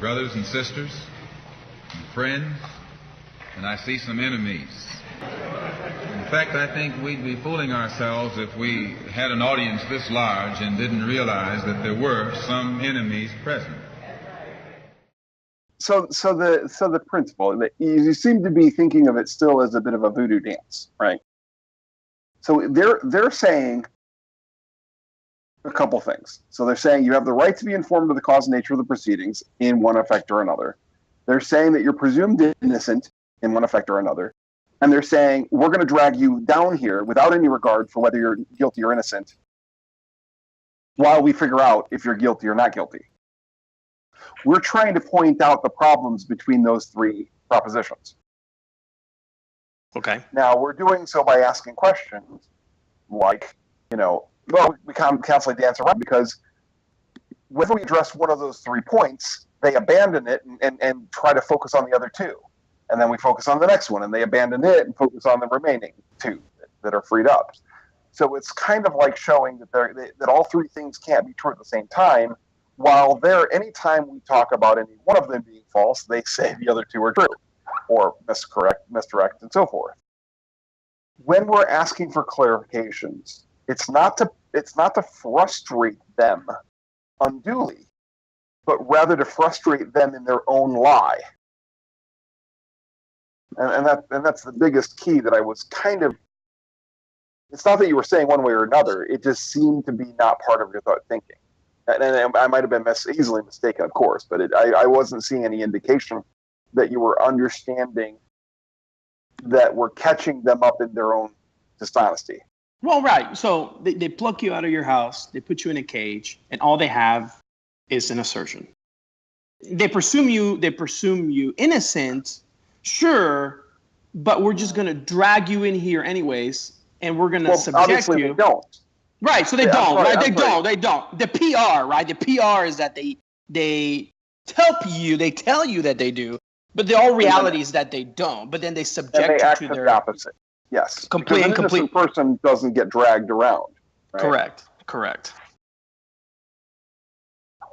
brothers and sisters, and friends, and I see some enemies. In fact, I think we'd be fooling ourselves if we had an audience this large and didn't realize that there were some enemies present. So the principle that you seem to be thinking of it still as a bit of a voodoo dance, right? So they're saying a couple things. So they're saying you have the right to be informed of the cause and nature of the proceedings in one effect or another. They're saying that you're presumed innocent in one effect or another. And they're saying we're going to drag you down here without any regard for whether you're guilty or innocent while we figure out if you're guilty or not guilty. We're trying to point out the problems between those three propositions. Okay. Now, we're doing so by asking questions like, we constantly dance around because when we address one of those 3 points, they abandon it and try to focus on the other 2. And then we focus on the next one, and they abandon it and focus on the remaining 2 that are freed up. So it's kind of like showing that all 3 things can't be true at the same time, while anytime we talk about any one of them being false, they say the other 2 are true, or misdirect, and so forth. When we're asking for clarifications, it's not to frustrate them unduly, but rather to frustrate them in their own lie. And that's the biggest key that I was kind of. It's not that you were saying one way or another. It just seemed to be not part of your thought thinking. And I might have been easily mistaken, of course, but I wasn't seeing any indication that you were understanding that we're catching them up in their own dishonesty. Well, right. So they pluck you out of your house, they put you in a cage, and all they have is an assertion. They presume you innocent, sure, but we're just going to drag you in here anyways, and we're going to subject obviously you. They don't. Right, so they don't, right? They don't. The PR, right? The PR is that they tell you that they do, but the all reality is that they don't. But then they subject you to their the opposite. Yes, complete. An innocent person doesn't get dragged around. Right? Correct.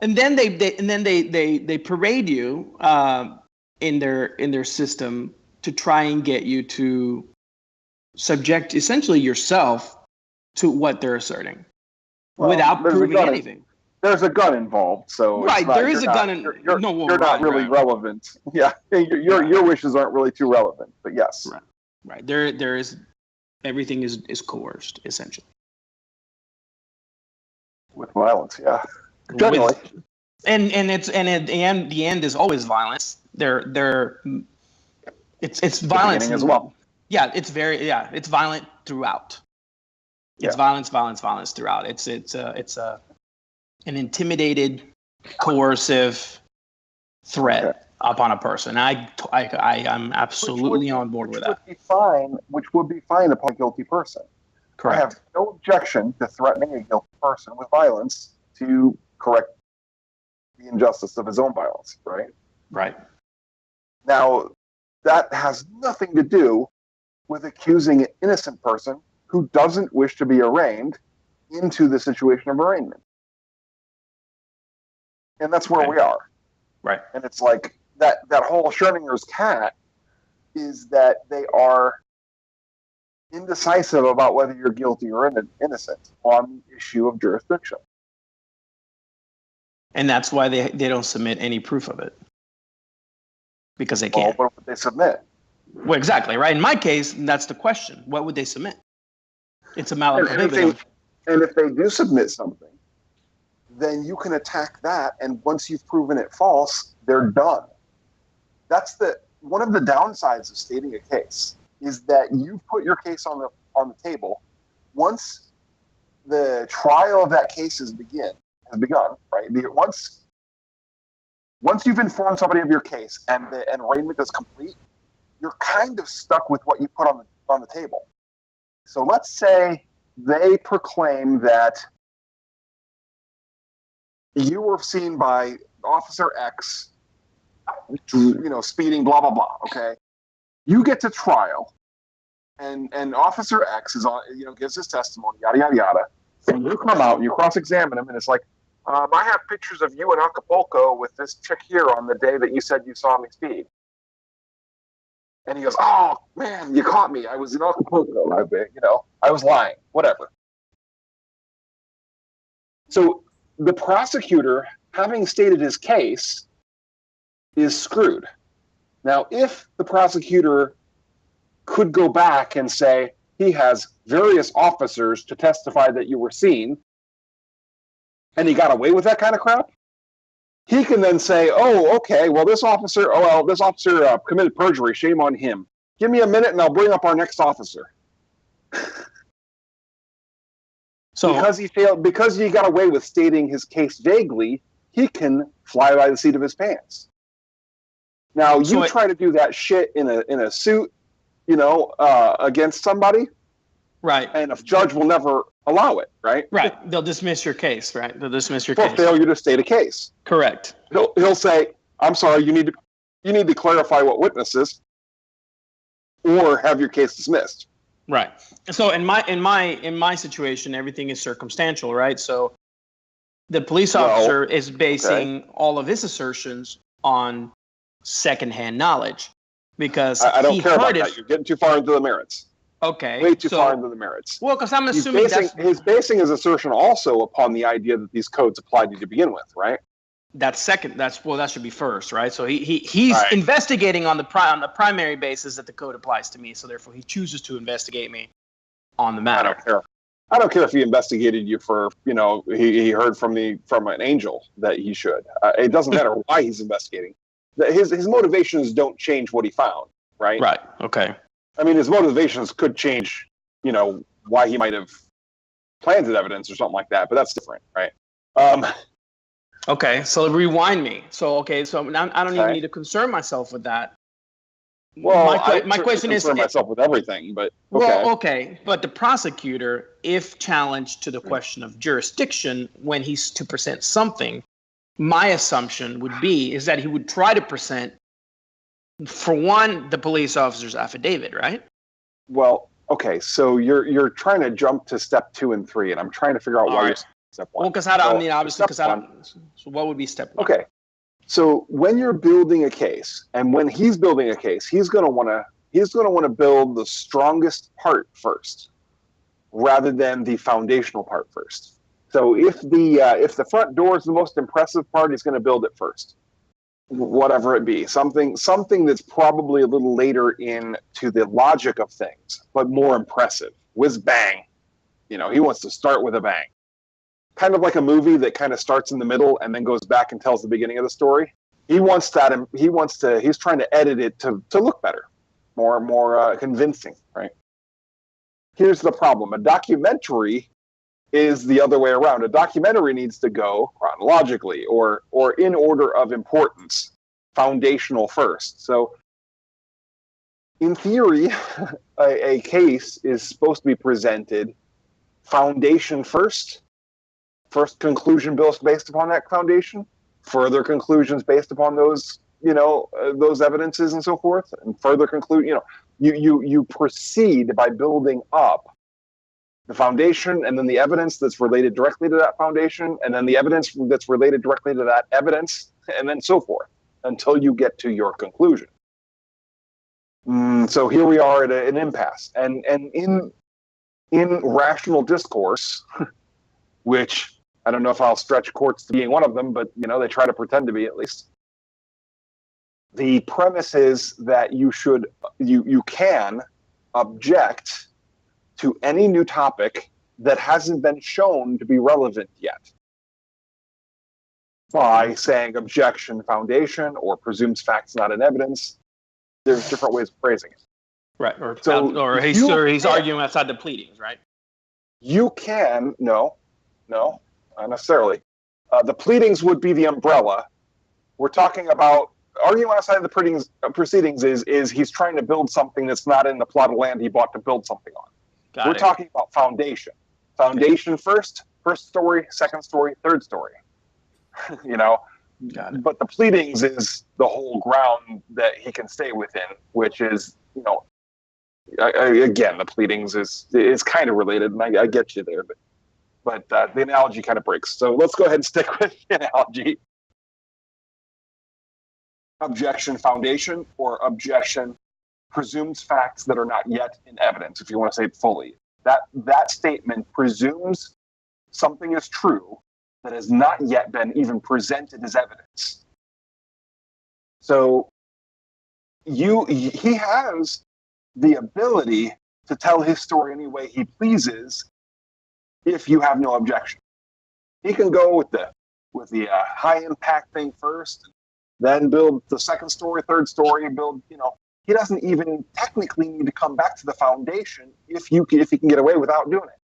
And then they parade you in their system to try and get you to subject essentially yourself to what they're asserting, without proving anything. There's a gun involved, so right. There is a gun. You're not really relevant. Yeah, your wishes aren't really too relevant. But yes, right. There is everything is coerced essentially with violence. Yeah, generally. And at the end is always violence. It's violence as well. Yeah, it's violent throughout. It's violence throughout. It's an intimidated, coercive threat upon a person. I'm absolutely on board with that. Which would be fine upon a guilty person. Correct. I have no objection to threatening a guilty person with violence to correct the injustice of his own violence. Right. Right. Now, that has nothing to do with accusing an innocent person who doesn't wish to be arraigned into the situation of arraignment. And that's where we are. Right. And it's like that whole Schrodinger's cat is that they are indecisive about whether you're guilty or innocent on the issue of jurisdiction. And that's why they don't submit any proof of it. Because they can't. Well, what would they submit? Well, exactly, right? In my case, that's the question. What would they submit? It's a malum prohibitum. And if they do submit something, then you can attack that, and once you've proven it false, they're done. That's one of the downsides of stating a case, is that you've put your case on the table. Once the trial of that case has begun, right? Once you've informed somebody of your case and the arraignment is complete, you're kind of stuck with what you put on the table. So let's say they proclaim that you were seen by Officer X, speeding, blah, blah, blah, okay? You get to trial, and Officer X is on, gives his testimony, yada, yada, yada, and you come out and you cross-examine him, and it's like, I have pictures of you in Acapulco with this chick here on the day that you said you saw me speed. And he goes, oh, man, you caught me. I was in Acapulco. I was lying, whatever. So the prosecutor, having stated his case, is screwed. Now, if the prosecutor could go back and say he has various officers to testify that you were seen, and he got away with that kind of crap, he can then say, oh, okay, well, this officer committed perjury. Shame on him. Give me a minute and I'll bring up our next officer. So because he got away with stating his case vaguely, he can fly by the seat of his pants. Now, you try to do that shit in a suit, against somebody, right? And a judge will never allow it, right? Right. They'll dismiss your case, right? They'll dismiss your for case. failure to state a case. Correct. He'll say, "I'm sorry, you need to clarify what witnesses, or have your case dismissed." Right. So in my situation, everything is circumstantial, right? So the police officer is basing all of his assertions on secondhand knowledge, because I don't care about that. You're getting too far into the merits. Okay. Way too far into the merits. Well, because I'm assuming he's basing his assertion also upon the idea that these codes applied to you to begin with, right? That should be first, right? So he's right. Investigating on the primary basis that the code applies to me, so therefore he chooses to investigate me on the matter. I don't care if he investigated you for, he heard from an angel that he should. It doesn't matter why he's investigating. His motivations don't change what he found, right? Right. Okay. I mean, his motivations could change, why he might have planted evidence or something like that, but that's different, right? Okay, so rewind me. So now I don't even need to concern myself with that. Well, my question is, concern myself with everything, but okay. Well, okay, but the prosecutor, if challenged to the question of jurisdiction when he's to present something, my assumption would be is that he would try to present, for one, the police officer's affidavit, right? Well, okay, so you're trying to jump to step 2 and 3, and I'm trying to figure out why you're step 1. Well, so what would be step 1? Okay, so when you're building a case, and when he's building a case, he's going to want to build the strongest part first, rather than the foundational part first. So if the front door is the most impressive part, he's going to build it first, whatever it be. Something that's probably a little later into the logic of things, but more impressive. Whiz bang, he wants to start with a bang. Kind of like a movie that kind of starts in the middle and then goes back and tells the beginning of the story. He's trying to edit it to look better, more convincing, right? Here's the problem. A documentary is the other way around. A documentary needs to go chronologically or in order of importance, foundational first. So in theory, a case is supposed to be presented foundation first conclusion based upon that foundation, further conclusions based upon those, those evidences and so forth, and further you proceed by building up the foundation, and then the evidence that's related directly to that foundation, and then the evidence that's related directly to that evidence, and then so forth, until you get to your conclusion. So here we are at an impasse. And in rational discourse, which I don't know if I'll stretch courts to being one of them, but they try to pretend to be at least. The premise is that you can object to any new topic that hasn't been shown to be relevant yet by saying objection foundation or presumes facts not in evidence. There's different ways of phrasing it. Right. Or he's arguing outside the pleadings, right? You can, no, not necessarily. The pleadings would be the umbrella. We're talking about arguing outside the proceedings is he's trying to build something that's not in the plot of land he bought to build something on. We're talking about foundation. Foundation first story, second story, third story. But the pleadings is the whole ground that he can stay within, which is, again, the pleadings is kind of related, and I get you there, but the analogy kind of breaks. So let's go ahead and stick with the analogy. Objection foundation or objection presumes facts that are not yet in evidence, if you want to say it fully. That statement presumes something is true that has not yet been even presented as evidence. So he has the ability to tell his story any way he pleases if you have no objection. He can go with the high impact thing first, then build the second story, third story, he doesn't even technically need to come back to the foundation if he can get away without doing it.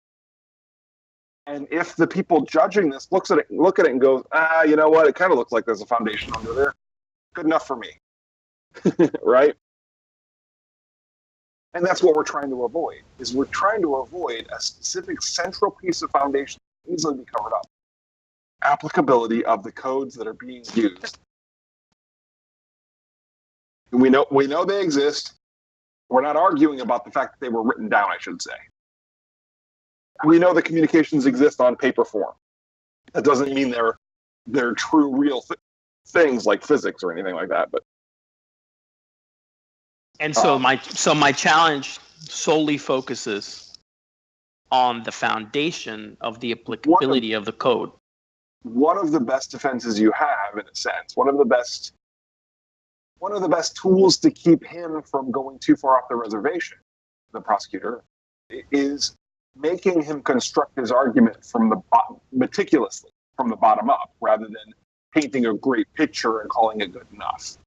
And if the people judging this look at it and goes, you know what, it kind of looks like there's a foundation under there. Good enough for me. Right? And that's what we're trying to avoid, is we're trying to avoid a specific central piece of foundation that can easily be covered up. Applicability of the codes that are being used. We know they exist. We're not arguing about the fact that they were written down, I should say. We know the communications exist on paper form. That doesn't mean they're true, real things like physics or anything like that. But and so my challenge solely focuses on the foundation of the applicability of the code. One of the best defenses you have, in a sense, one of the best tools to keep him from going too far off the reservation, the prosecutor, is making him construct his argument meticulously from the bottom up, rather than painting a great picture and calling it good enough.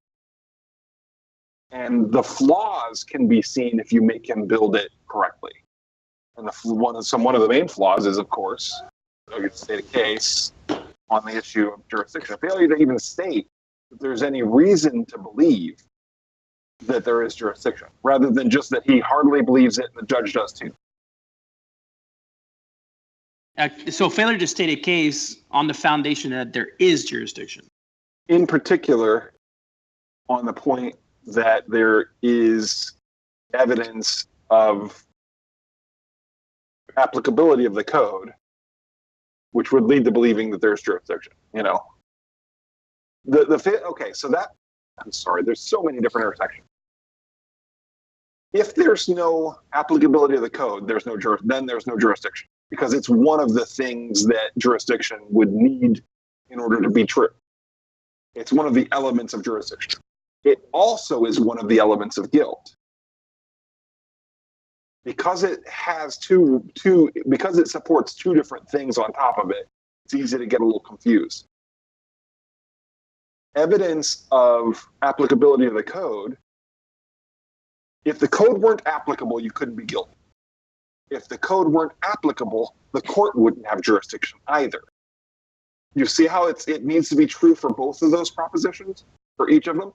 And the flaws can be seen if you make him build it correctly. And one of the main flaws is, of course, failure to state a case on the issue of jurisdiction. Failure to even state that there's any reason to believe that there is jurisdiction, rather than just that he hardly believes it and the judge does too. So failure to state a case on the foundation that there is jurisdiction. In particular, on the point that there is evidence of applicability of the code, which would lead to believing that there's jurisdiction, Okay, so I'm sorry, there's so many different intersections. If there's no applicability of the code, then there's no jurisdiction, because it's one of the things that jurisdiction would need in order to be true. It's one of the elements of jurisdiction. It also is one of the elements of guilt. Because it has because it supports two different things on top of it, it's easy to get a little confused. Evidence of applicability of the code. If the code weren't applicable, you couldn't be guilty. If the code weren't applicable, the court wouldn't have jurisdiction either. You see how it needs to be true for both of those propositions, for each of them,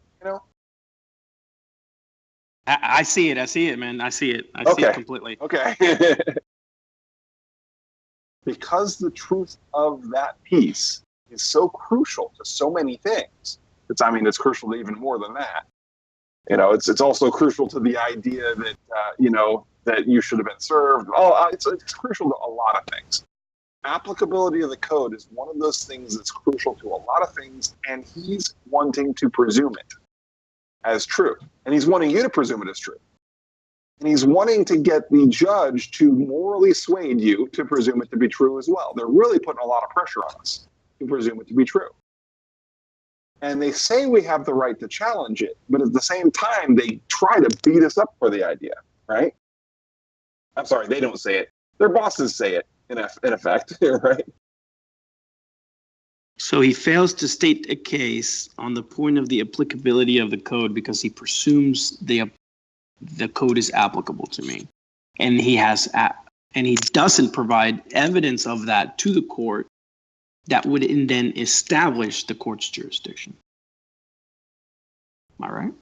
I see it, man. I see it completely. Okay. Because the truth of that piece is so crucial to so many things. It's crucial to even more than that. It's also crucial to the idea that that you should have been served. It's crucial to a lot of things. Applicability of the code is one of those things that's crucial to a lot of things, and he's wanting to presume it as true. And he's wanting you to presume it as true. And he's wanting to get the judge to morally sway you to presume it to be true as well. They're really putting a lot of pressure on us to presume it to be true. And they say we have the right to challenge it, but at the same time, they try to beat us up for the idea, right? I'm sorry, they don't say it. Their bosses say it, in effect, right? So he fails to state a case on the point of the applicability of the code because he presumes the code is applicable to me, and he doesn't provide evidence of that to the court that would then establish the court's jurisdiction. Am I right?